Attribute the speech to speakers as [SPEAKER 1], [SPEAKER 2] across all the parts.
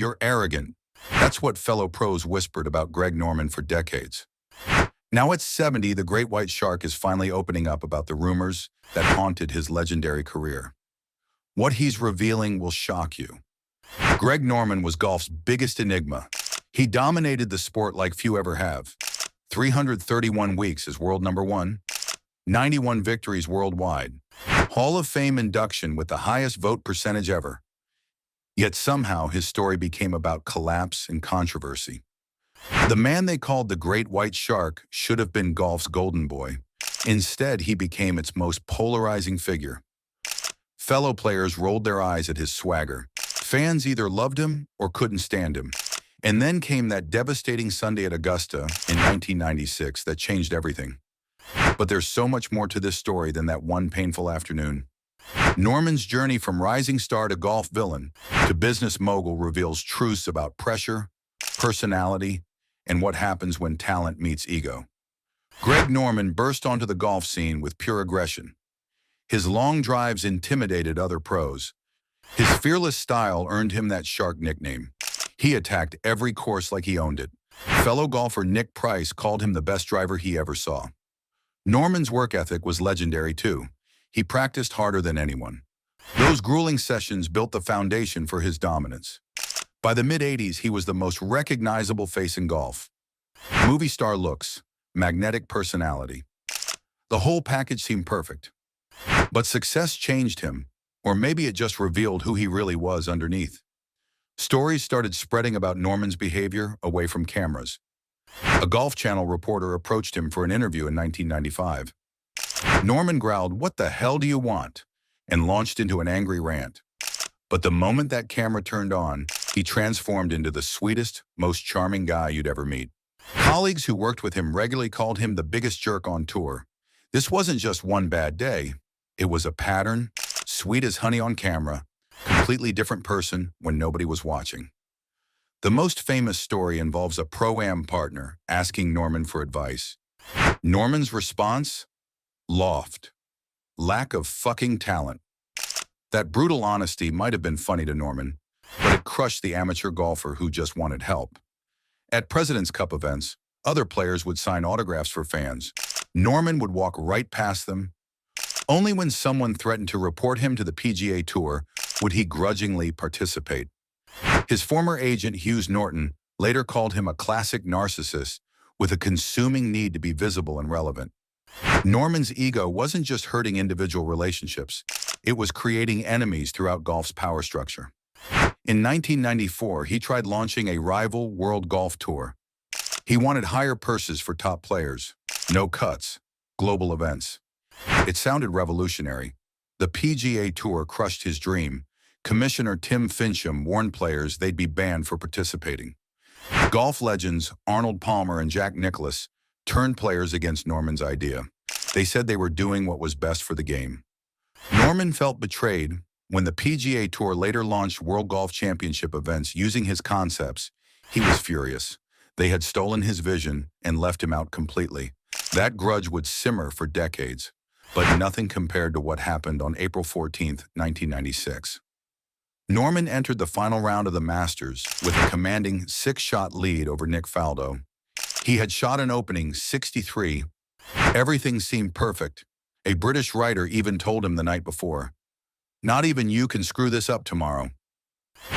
[SPEAKER 1] You're arrogant. That's what fellow pros whispered about Greg Norman for decades. Now at 70, the great white shark is finally opening up about the rumors that haunted his legendary career. What he's revealing will shock you. Greg Norman was golf's biggest enigma. He dominated the sport like few ever have. 331 weeks as world number one, 91 victories worldwide, Hall of Fame induction with the highest vote percentage ever. Yet somehow his story became about collapse and controversy. The man they called the Great White Shark should have been golf's golden boy. Instead, he became its most polarizing figure. Fellow players rolled their eyes at his swagger. Fans either loved him or couldn't stand him. And then came that devastating Sunday at Augusta in 1996 that changed everything. But there's so much more to this story than that one painful afternoon. Norman's journey from rising star to golf villain to business mogul reveals truths about pressure, personality, and what happens when talent meets ego. Greg Norman burst onto the golf scene with pure aggression. His long drives intimidated other pros. His fearless style earned him that shark nickname. He attacked every course like he owned it. Fellow golfer Nick Price called him the best driver he ever saw. Norman's work ethic was legendary too. He practiced harder than anyone. Those grueling sessions built the foundation for his dominance. By the mid-80s, he was the most recognizable face in golf. Movie star looks, magnetic personality. The whole package seemed perfect. But success changed him, or maybe it just revealed who he really was underneath. Stories started spreading about Norman's behavior away from cameras. A Golf Channel reporter approached him for an interview in 1995. Norman growled, "What the hell do you want?" and launched into an angry rant. But the moment that camera turned on, he transformed into the sweetest, most charming guy you'd ever meet. Colleagues who worked with him regularly called him the biggest jerk on tour. This wasn't just one bad day. It was a pattern, sweet as honey on camera, completely different person when nobody was watching. The most famous story involves a pro-am partner asking Norman for advice. Norman's response? Loft. Lack of fucking talent. That brutal honesty might have been funny to Norman, but it crushed the amateur golfer who just wanted help. At President's Cup events, other players would sign autographs for fans. Norman would walk right past them. Only when someone threatened to report him to the PGA Tour would he grudgingly participate. His former agent, Hughes Norton, later called him a classic narcissist with a consuming need to be visible and relevant. Norman's ego wasn't just hurting individual relationships, it was creating enemies throughout golf's power structure. In 1994, he tried launching a rival World Golf Tour. He wanted higher purses for top players, no cuts, global events. It sounded revolutionary. The PGA Tour crushed his dream. Commissioner Tim Fincham warned players they'd be banned for participating. Golf legends Arnold Palmer and Jack Nicklaus turned players against Norman's idea. They said they were doing what was best for the game. Norman felt betrayed when the PGA Tour later launched World Golf Championship events using his concepts. He was furious. They had stolen his vision and left him out completely. That grudge would simmer for decades, but nothing compared to what happened on April 14, 1996. Norman entered the final round of the Masters with a commanding 6-shot lead over Nick Faldo. He had shot an opening 63. Everything seemed perfect. A British writer even told him the night before, "Not even you can screw this up tomorrow."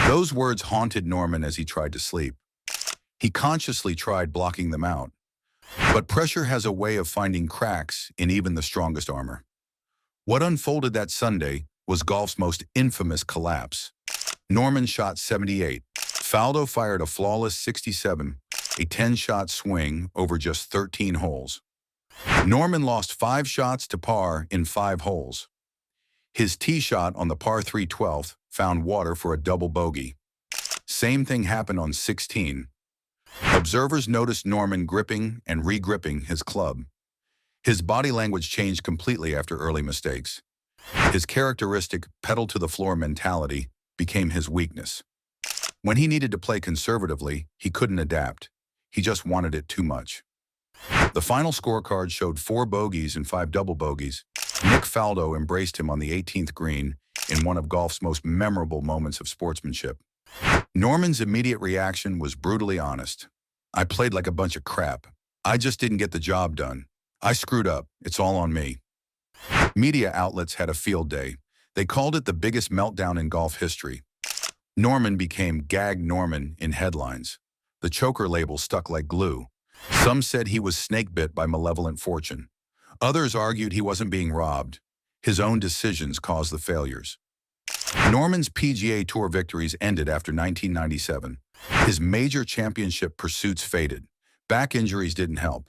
[SPEAKER 1] Those words haunted Norman as he tried to sleep. He consciously tried blocking them out. But pressure has a way of finding cracks in even the strongest armor. What unfolded that Sunday was golf's most infamous collapse. Norman shot 78. Faldo fired a flawless 67, a 10-shot swing over just 13 holes. Norman lost 5 shots to par in 5 holes. His tee shot on the par 3 12th found water for a double bogey. Same thing happened on 16. Observers noticed Norman gripping and re-gripping his club. His body language changed completely after early mistakes. His characteristic pedal-to-the-floor mentality became his weakness. When he needed to play conservatively, he couldn't adapt. He just wanted it too much. The final scorecard showed 4 bogeys and 5 double bogeys. Nick Faldo embraced him on the 18th green in one of golf's most memorable moments of sportsmanship. Norman's immediate reaction was brutally honest. I played like a bunch of crap. I just didn't get the job done. I screwed up. It's all on me. Media outlets had a field day. They called it the biggest meltdown in golf history. Norman became Gag Norman in headlines. The choker label stuck like glue. Some said he was snake-bit by malevolent fortune. Others argued he wasn't being robbed. His own decisions caused the failures. Norman's PGA Tour victories ended after 1997. His major championship pursuits faded. Back injuries didn't help.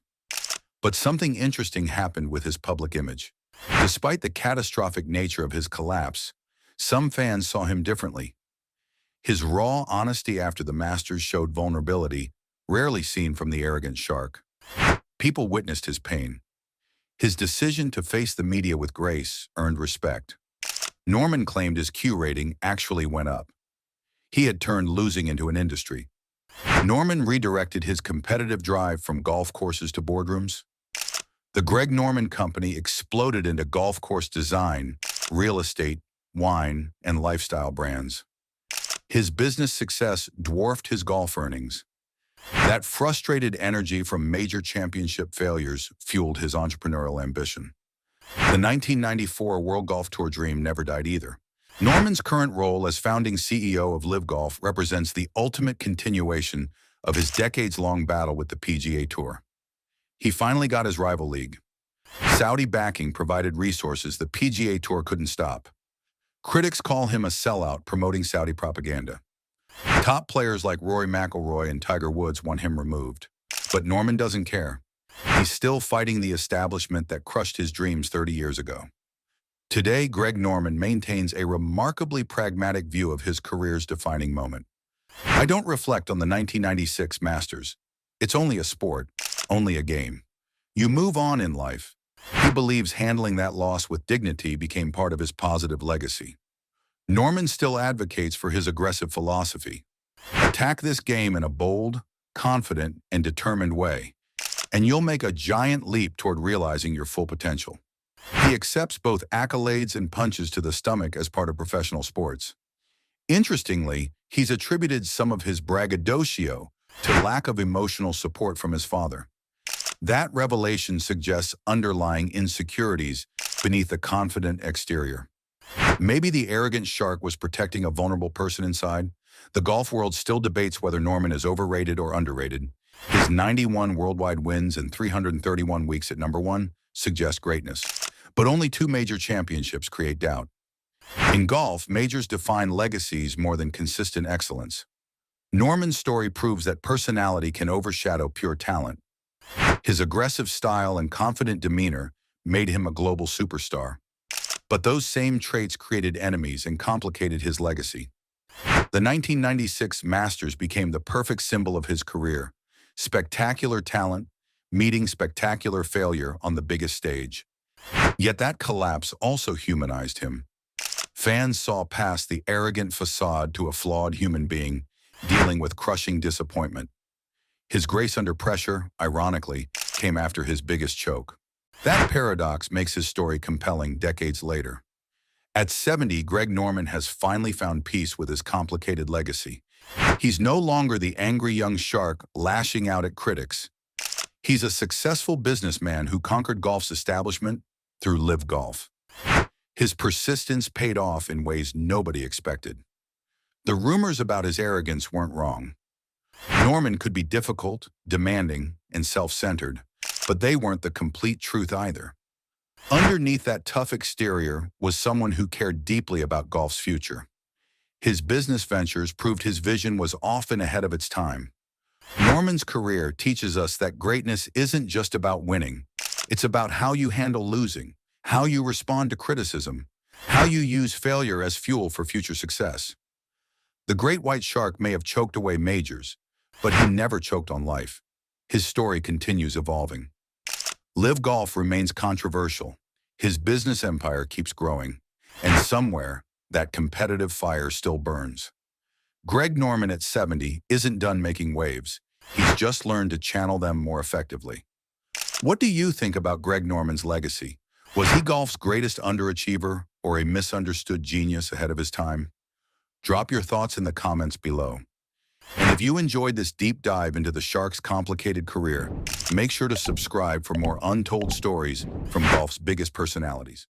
[SPEAKER 1] But something interesting happened with his public image. Despite the catastrophic nature of his collapse, some fans saw him differently. His raw honesty after the Masters showed vulnerability, rarely seen from the arrogant shark. People witnessed his pain. His decision to face the media with grace earned respect. Norman claimed his Q rating actually went up. He had turned losing into an industry. Norman redirected his competitive drive from golf courses to boardrooms. The Greg Norman Company exploded into golf course design, real estate, wine, and lifestyle brands. His business success dwarfed his golf earnings. That frustrated energy from major championship failures fueled his entrepreneurial ambition. The 1994 World Golf Tour dream never died either. Norman's current role as founding CEO of LIV Golf represents the ultimate continuation of his decades-long battle with the PGA Tour. He finally got his rival league. Saudi backing provided resources the PGA Tour couldn't stop. Critics call him a sellout promoting Saudi propaganda. Top players like Rory McIlroy and Tiger Woods want him removed. But Norman doesn't care. He's still fighting the establishment that crushed his dreams 30 years ago. Today, Greg Norman maintains a remarkably pragmatic view of his career's defining moment. I don't reflect on the 1996 Masters. It's only a sport, only a game. You move on in life. He believes handling that loss with dignity became part of his positive legacy. Norman still advocates for his aggressive philosophy. Attack this game in a bold, confident, and determined way, and you'll make a giant leap toward realizing your full potential. He accepts both accolades and punches to the stomach as part of professional sports. Interestingly, he's attributed some of his braggadocio to lack of emotional support from his father. That revelation suggests underlying insecurities beneath the confident exterior. Maybe the arrogant shark was protecting a vulnerable person inside. The golf world still debates whether Norman is overrated or underrated. His 91 worldwide wins and 331 weeks at #1 suggest greatness. But only 2 major championships create doubt. In golf, majors define legacies more than consistent excellence. Norman's story proves that personality can overshadow pure talent. His aggressive style and confident demeanor made him a global superstar. But those same traits created enemies and complicated his legacy. The 1996 Masters became the perfect symbol of his career. Spectacular talent, meeting spectacular failure on the biggest stage. Yet that collapse also humanized him. Fans saw past the arrogant facade to a flawed human being, dealing with crushing disappointment. His grace under pressure, ironically, came after his biggest choke. That paradox makes his story compelling decades later. At 70, Greg Norman has finally found peace with his complicated legacy. He's no longer the angry young shark lashing out at critics. He's a successful businessman who conquered golf's establishment through LIV Golf. His persistence paid off in ways nobody expected. The rumors about his arrogance weren't wrong. Norman could be difficult, demanding, and self-centered, but they weren't the complete truth either. Underneath that tough exterior was someone who cared deeply about golf's future. His business ventures proved his vision was often ahead of its time. Norman's career teaches us that greatness isn't just about winning. It's about how you handle losing, how you respond to criticism, how you use failure as fuel for future success. The great white shark may have choked away majors, but he never choked on life. His story continues evolving. LIV Golf remains controversial. His business empire keeps growing, and somewhere, that competitive fire still burns. Greg Norman at 70 isn't done making waves. He's just learned to channel them more effectively. What do you think about Greg Norman's legacy? Was he golf's greatest underachiever or a misunderstood genius ahead of his time? Drop your thoughts in the comments below. And if you enjoyed this deep dive into the Shark's complicated career, make sure to subscribe for more untold stories from golf's biggest personalities.